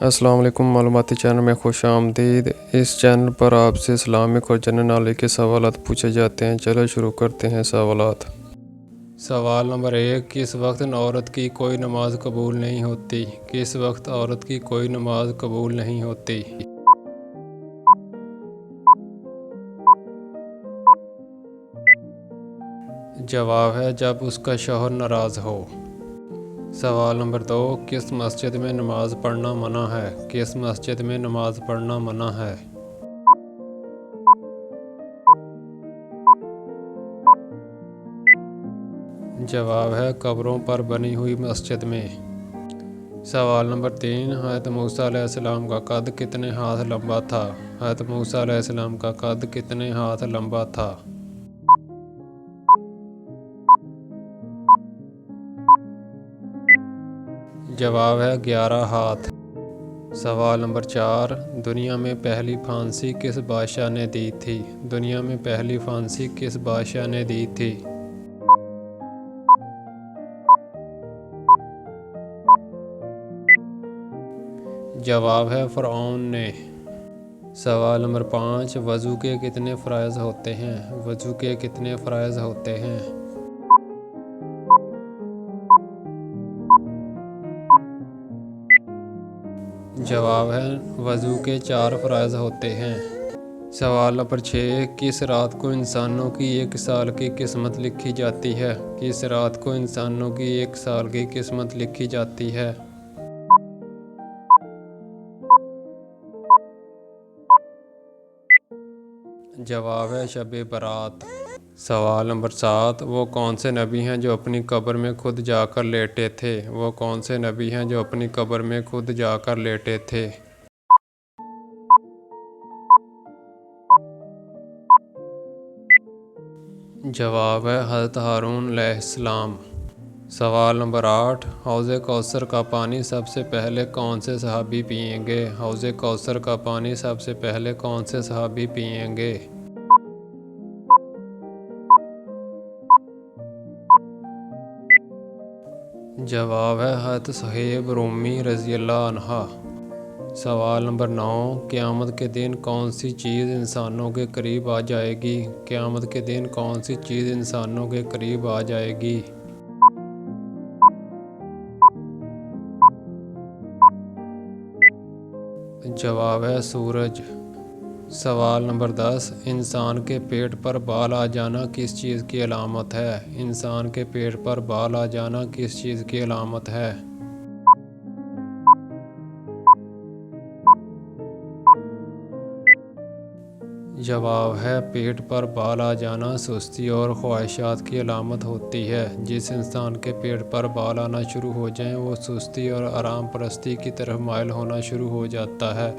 السلام علیکم، معلوماتی چینل میں خوش آمدید۔ اس چینل پر آپ سے اسلامک اور جنرل نالج کے سوالات پوچھے جاتے ہیں۔ چلو شروع کرتے ہیں سوالات۔ سوال نمبر 1، کس وقت عورت کی کوئی نماز قبول نہیں ہوتی؟ کس وقت عورت کی کوئی نماز قبول نہیں ہوتی؟ جواب ہے جب اس کا شوہر ناراض ہو۔ سوال نمبر 2، کس مسجد میں نماز پڑھنا منع ہے؟ کس مسجد میں نماز پڑھنا منع ہے؟ جواب ہے قبروں پر بنی ہوئی مسجد میں۔ سوال نمبر 3، حضرت موسیٰ علیہ السلام کا قد کتنے ہاتھ لمبا تھا؟ حضرت موسیٰ علیہ السلام کا قد کتنے ہاتھ لمبا تھا؟ جواب ہے 11 ہاتھ۔ سوال نمبر 4، دنیا میں پہلی پھانسی کس بادشاہ نے دی تھی؟ دنیا میں پہلی پھانسی کس بادشاہ نے دی تھی؟ جواب ہے فرعون نے۔ سوال نمبر 5، وضو کے کتنے فرائض ہوتے ہیں؟ وضو کے کتنے فرائض ہوتے ہیں؟ جواب ہے وضو کے 4 فرائض ہوتے ہیں۔ سوال نمبر 6، کس رات کو انسانوں کی 1 سال کی قسمت لکھی جاتی ہے؟ کس رات کو انسانوں کی 1 سال کی قسمت لکھی جاتی ہے؟ جواب ہے شب برات۔ سوال نمبر 7، وہ کون سے نبی ہیں جو اپنی قبر میں خود جا کر لیٹے تھے؟ وہ کون سے نبی ہیں جو اپنی قبر میں خود جا کر لیٹے تھے؟ جواب ہے حضرت ہارون علیہ السلام۔ سوال نمبر 8، حوض کوثر کا پانی سب سے پہلے کون سے صحابی پئیں گے؟ حوض کوثر کا پانی سب سے پہلے کون سے صحابی پئیں گے؟ جواب ہے حضرت صہیب رومی رضی اللہ عنہ۔ سوال نمبر 9، قیامت کے دن کون سی چیز انسانوں کے قریب آ جائے گی؟ قیامت کے دن کون سی چیز انسانوں کے قریب آ جائے گی؟ جواب ہے سورج۔ سوال نمبر 10، انسان کے پیٹ پر بال آ جانا کس چیز کی علامت ہے؟ انسان کے پیٹ پر بال آ جانا کس چیز کی علامت ہے؟ جواب ہے پیٹ پر بال آ جانا سستی اور خواہشات کی علامت ہوتی ہے۔ جس انسان کے پیٹ پر بال آنا شروع ہو جائیں وہ سستی اور آرام پرستی کی طرف مائل ہونا شروع ہو جاتا ہے۔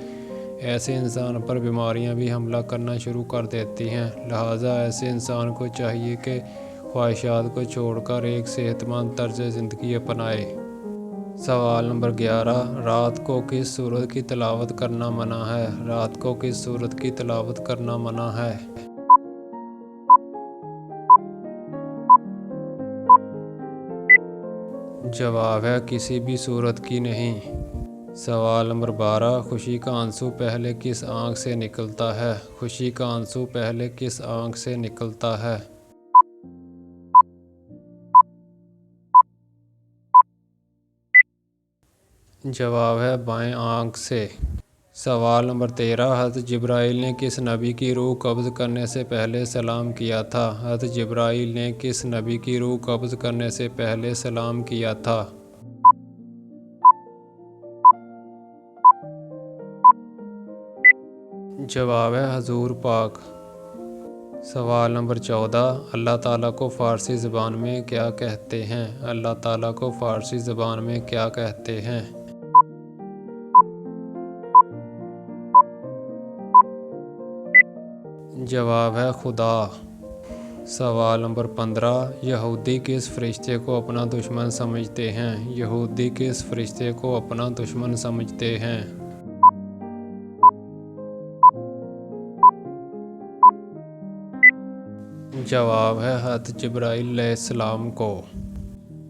ایسے انسان پر بیماریاں بھی حملہ کرنا شروع کر دیتی ہیں، لہٰذا ایسے انسان کو چاہیے کہ خواہشات کو چھوڑ کر ایک صحت مند طرز زندگی اپنائے۔ سوال نمبر 11، رات کو کس سورت کی تلاوت کرنا منع ہے؟ رات کو کس سورت کی تلاوت کرنا منع ہے؟ جواب ہے کسی بھی سورت کی نہیں۔ سوال نمبر 12، خوشی کا آنسو پہلے کس آنکھ سے نکلتا ہے؟ خوشی کا آنسو پہلے کس آنکھ سے نکلتا ہے؟ جواب ہے بائیں آنکھ سے۔ سوال نمبر 13، حضرت جبرائیل نے کس نبی کی روح قبض کرنے سے پہلے سلام کیا تھا؟ حضرت جبرائیل نے کس نبی کی روح قبض کرنے سے پہلے سلام کیا تھا؟ جواب ہے حضور پاک۔ سوال نمبر 14، اللہ تعالیٰ کو فارسی زبان میں کیا کہتے ہیں؟ اللہ تعالیٰ کو فارسی زبان میں کیا کہتے ہیں؟ جواب ہے خدا۔ سوال نمبر 15، یہودی کس فرشتے کو اپنا دشمن سمجھتے ہیں؟ یہودی کس فرشتے کو اپنا دشمن سمجھتے ہیں؟ جواب ہے حضرت جبرائیل علیہ السلام کو۔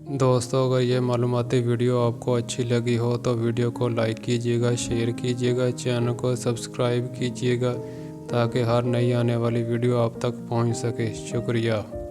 دوستوں اگر یہ معلوماتی ویڈیو آپ کو اچھی لگی ہو تو ویڈیو کو لائک کیجیے گا، شیئر کیجیے گا، چینل کو سبسکرائب کیجیے گا تاکہ ہر نئی آنے والی ویڈیو آپ تک پہنچ سکے۔ شکریہ۔